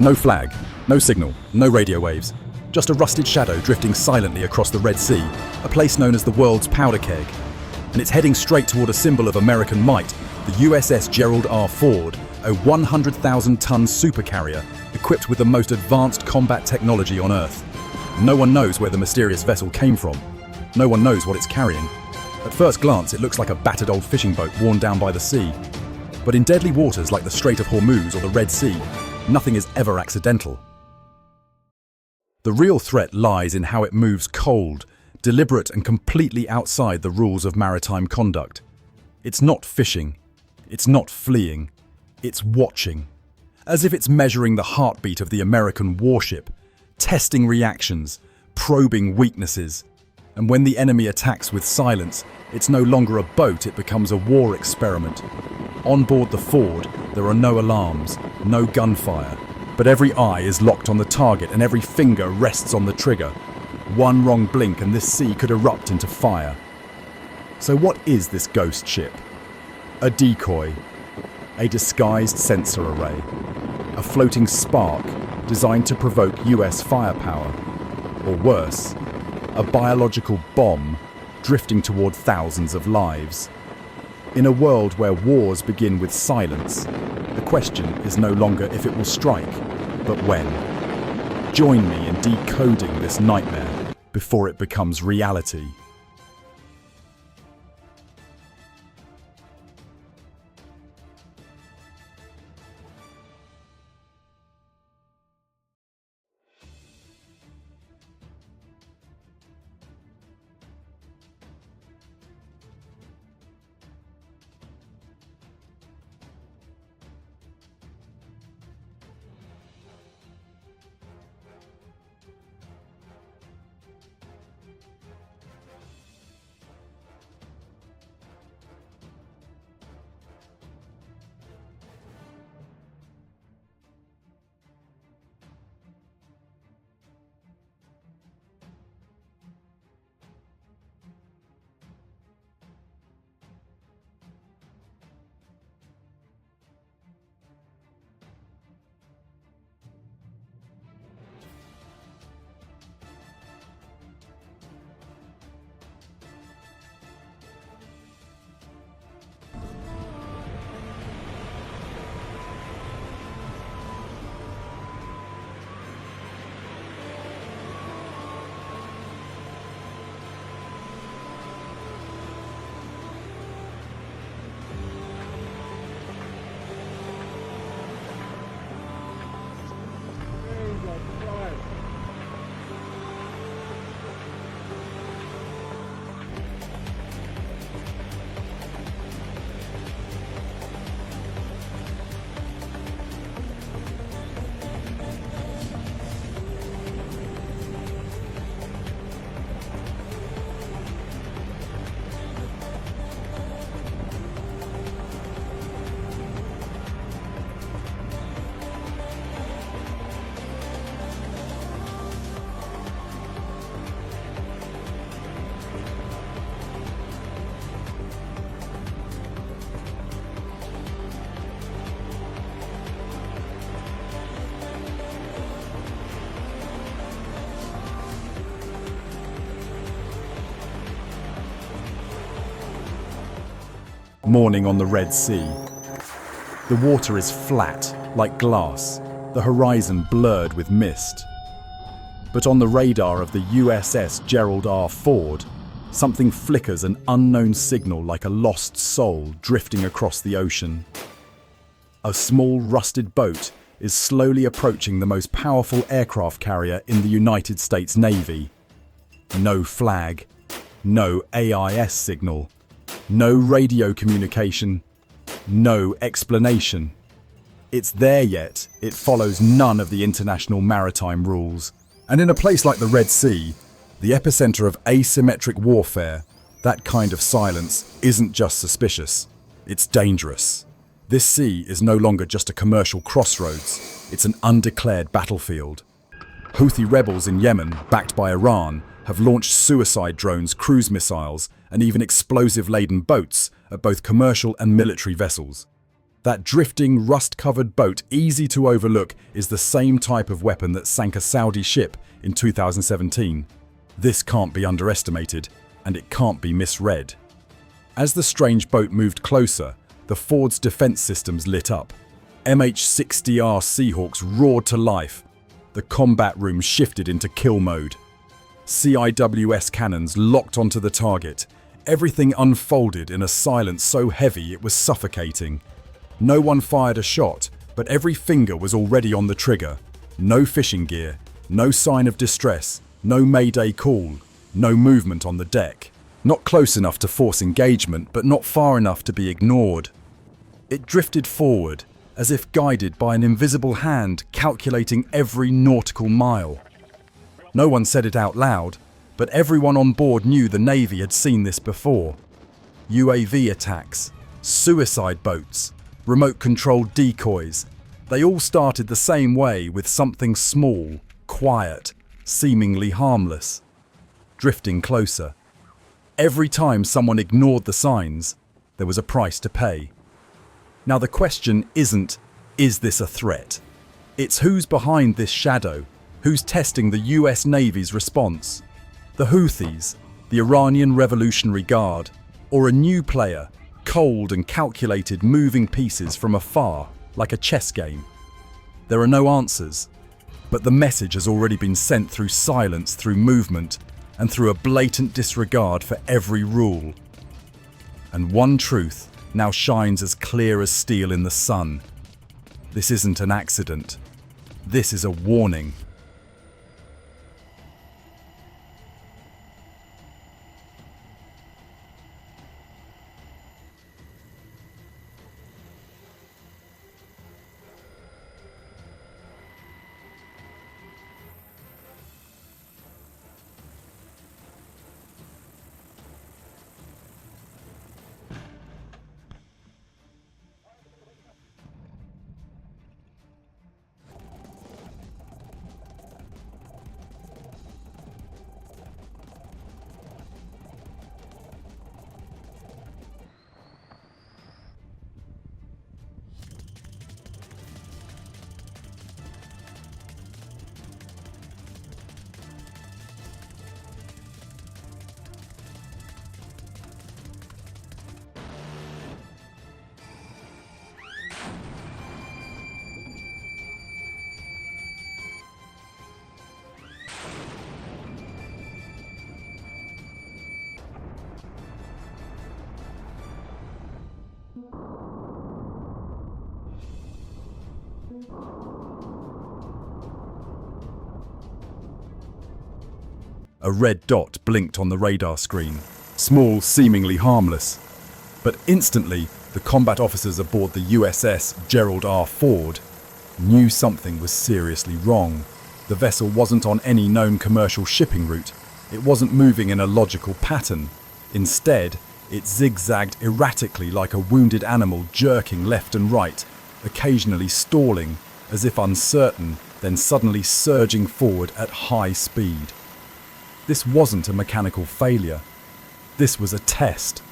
No flag, no signal, no radio waves. Just a rusted shadow drifting silently across the Red Sea, a place known as the world's powder keg. And it's heading straight toward a symbol of American might, the USS Gerald R. Ford, a 100,000-ton supercarrier equipped with the most advanced combat technology on Earth. No one knows where the mysterious vessel came from. No one knows what it's carrying. At first glance, it looks like a battered old fishing boat worn down by the sea. But in deadly waters like the Strait of Hormuz or the Red Sea, nothing is ever accidental. The real threat lies in how it moves cold, deliberate and completely outside the rules of maritime conduct. It's not fishing. It's not fleeing. It's watching. As if it's measuring the heartbeat of the American warship, testing reactions, probing weaknesses. And when the enemy attacks with silence, it's no longer a boat, it becomes a war experiment. On board the Ford, there are no alarms, no gunfire, but every eye is locked on the target and every finger rests on the trigger. One wrong blink and this sea could erupt into fire. So what is this ghost ship? A decoy, a disguised sensor array, a floating spark designed to provoke US firepower, or worse, a biological bomb drifting toward thousands of lives. In a world where wars begin with silence, the question is no longer if it will strike, but when. Join me in decoding this nightmare before it becomes reality. Morning on the Red Sea. The water is flat, like glass, the horizon blurred with mist. But on the radar of the USS Gerald R. Ford, something flickers, an unknown signal like a lost soul drifting across the ocean. A small rusted boat is slowly approaching the most powerful aircraft carrier in the United States Navy. No flag, no AIS signal, no radio communication, no explanation. It's there yet it follows none of the international maritime rules. And in a place like the Red Sea, the epicenter of asymmetric warfare, that kind of silence isn't just suspicious, it's dangerous. This sea is no longer just a commercial crossroads, it's an undeclared battlefield. Houthi rebels in Yemen, backed by Iran, have launched suicide drones, cruise missiles, and even explosive-laden boats at both commercial and military vessels. That drifting, rust-covered boat, easy to overlook, is the same type of weapon that sank a Saudi ship in 2017. This can't be underestimated, and it can't be misread. As the strange boat moved closer, the Ford's defense systems lit up. MH-60R Seahawks roared to life. The combat room shifted into kill mode. CIWS cannons locked onto the target. Everything unfolded in a silence so heavy it was suffocating. No one fired a shot, but every finger was already on the trigger. No fishing gear, no sign of distress, no mayday call, no movement on the deck. Not close enough to force engagement, but not far enough to be ignored. It drifted forward, as if guided by an invisible hand calculating every nautical mile. No one said it out loud, but everyone on board knew the Navy had seen this before. UAV attacks, suicide boats, remote-controlled decoys. They all started the same way, with something small, quiet, seemingly harmless, drifting closer. Every time someone ignored the signs, there was a price to pay. Now the question isn't, is this a threat? It's who's behind this shadow, who's testing the US Navy's response. The Houthis, the Iranian Revolutionary Guard, or a new player, cold and calculated, moving pieces from afar, like a chess game. There are no answers, but the message has already been sent through silence, through movement, and through a blatant disregard for every rule. And one truth now shines as clear as steel in the sun. This isn't an accident. This is a warning. A red dot blinked on the radar screen, small, seemingly harmless. But instantly, the combat officers aboard the USS Gerald R. Ford knew something was seriously wrong. The vessel wasn't on any known commercial shipping route. It wasn't moving in a logical pattern. Instead, it zigzagged erratically like a wounded animal, jerking left and right, occasionally stalling, as if uncertain, then suddenly surging forward at high speed. This wasn't a mechanical failure. This was a test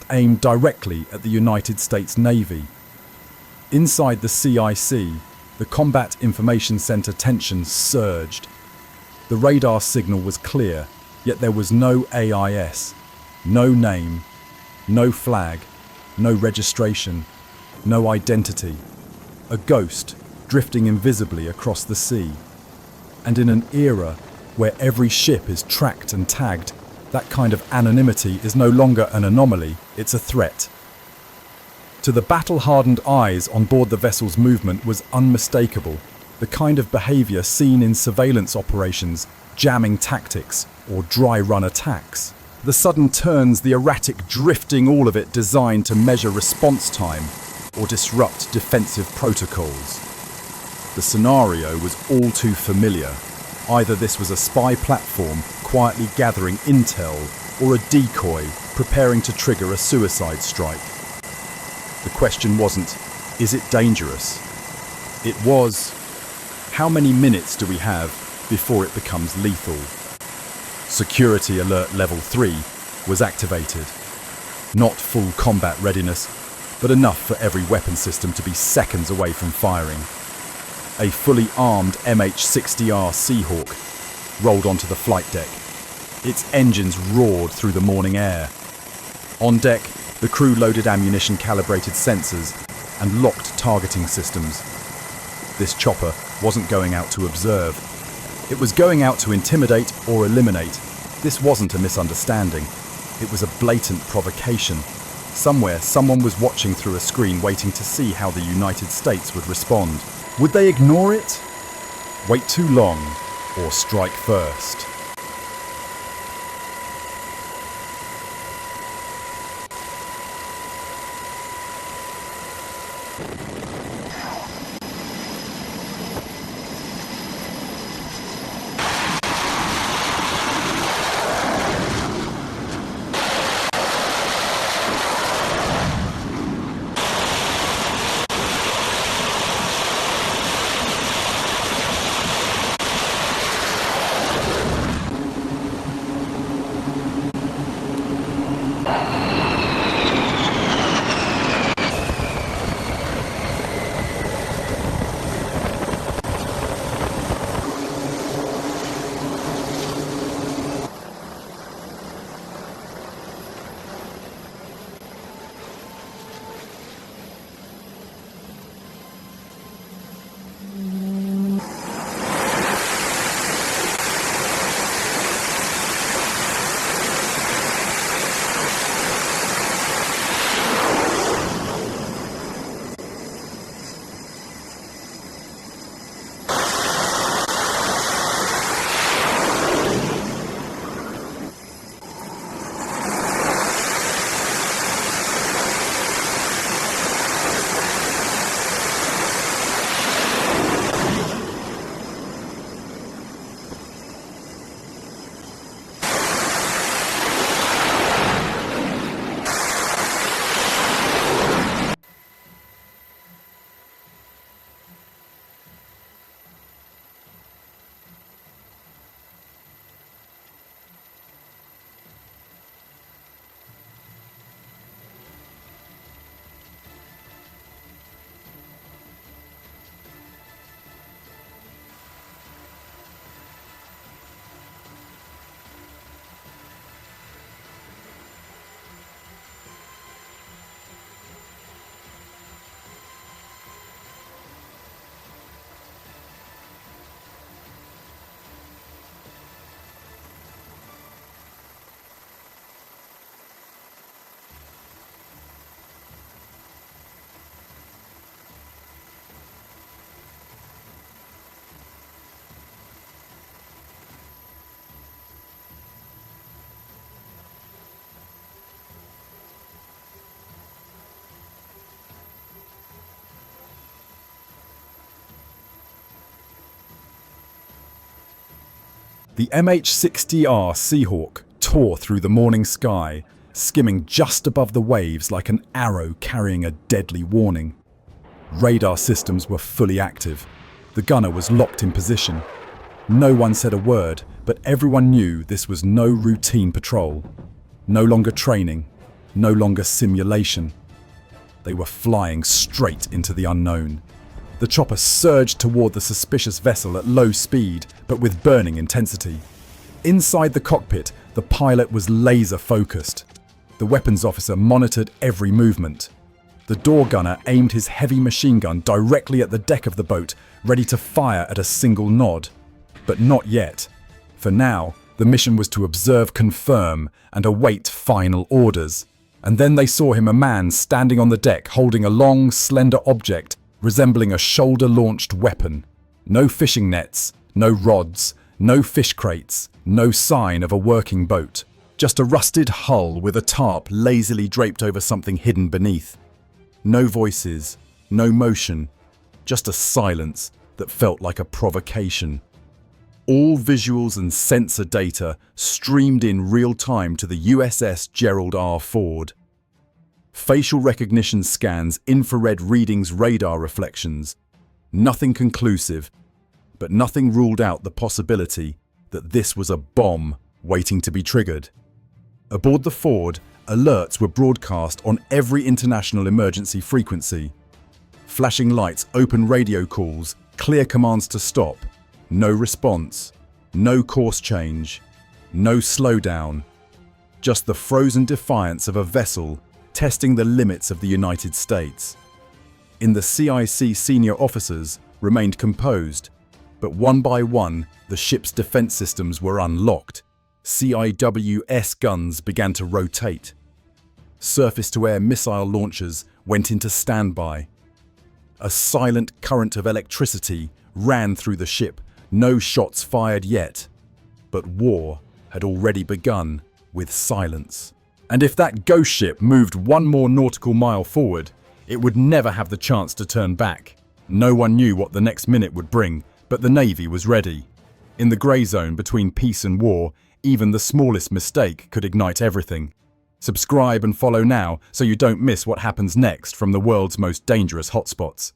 aimed directly at the United States Navy. Inside the CIC, the Combat Information Center tension surged. The radar signal was clear, yet there was no AIS, no name, no flag, no registration, no identity. A ghost drifting invisibly across the sea. And in an era where every ship is tracked and tagged, that kind of anonymity is no longer an anomaly, it's a threat. To the battle-hardened eyes on board the vessel's movement was unmistakable, the kind of behavior seen in surveillance operations, jamming tactics, or dry-run attacks. The sudden turns, the erratic drifting, all of it designed to measure response time or disrupt defensive protocols. The scenario was all too familiar. Either this was a spy platform quietly gathering intel, or a decoy preparing to trigger a suicide strike. The question wasn't, is it dangerous? It was, how many minutes do we have before it becomes lethal? Security Alert Level 3 was activated. Not full combat readiness, but enough for every weapon system to be seconds away from firing. A fully armed MH-60R Seahawk rolled onto the flight deck. Its engines roared through the morning air. On deck, the crew loaded ammunition-calibrated sensors and locked targeting systems. This chopper wasn't going out to observe. It was going out to intimidate or eliminate. This wasn't a misunderstanding. It was a blatant provocation. Somewhere, someone was watching through a screen waiting to see how the United States would respond. Would they ignore it? Wait too long, or strike first? The MH-60R Seahawk tore through the morning sky, skimming just above the waves like an arrow carrying a deadly warning. Radar systems were fully active. The gunner was locked in position. No one said a word, but everyone knew this was no routine patrol. No longer training, no longer simulation. They were flying straight into the unknown. The chopper surged toward the suspicious vessel at low speed, but with burning intensity. Inside the cockpit, the pilot was laser-focused. The weapons officer monitored every movement. The door gunner aimed his heavy machine gun directly at the deck of the boat, ready to fire at a single nod. But not yet. For now, the mission was to observe, confirm, and await final orders. And then they saw him, a man standing on the deck holding a long, slender object resembling a shoulder-launched weapon. No fishing nets, no rods, no fish crates, no sign of a working boat. Just a rusted hull with a tarp lazily draped over something hidden beneath. No voices, no motion, just a silence that felt like a provocation. All visuals and sensor data streamed in real time to the USS Gerald R. Ford. Facial recognition scans, infrared readings, radar reflections. Nothing conclusive, but nothing ruled out the possibility that this was a bomb waiting to be triggered. Aboard the Ford, alerts were broadcast on every international emergency frequency. Flashing lights, open radio calls, clear commands to stop. No response, no course change, no slowdown. Just the frozen defiance of a vessel testing the limits of the United States. In the CIC, senior officers remained composed, but one by one, the ship's defense systems were unlocked. CIWS guns began to rotate. Surface-to-air missile launchers went into standby. A silent current of electricity ran through the ship, no shots fired yet. But war had already begun with silence. And if that ghost ship moved one more nautical mile forward, it would never have the chance to turn back. No one knew what the next minute would bring, but the Navy was ready. In the grey zone between peace and war, even the smallest mistake could ignite everything. Subscribe and follow now so you don't miss what happens next from the world's most dangerous hotspots.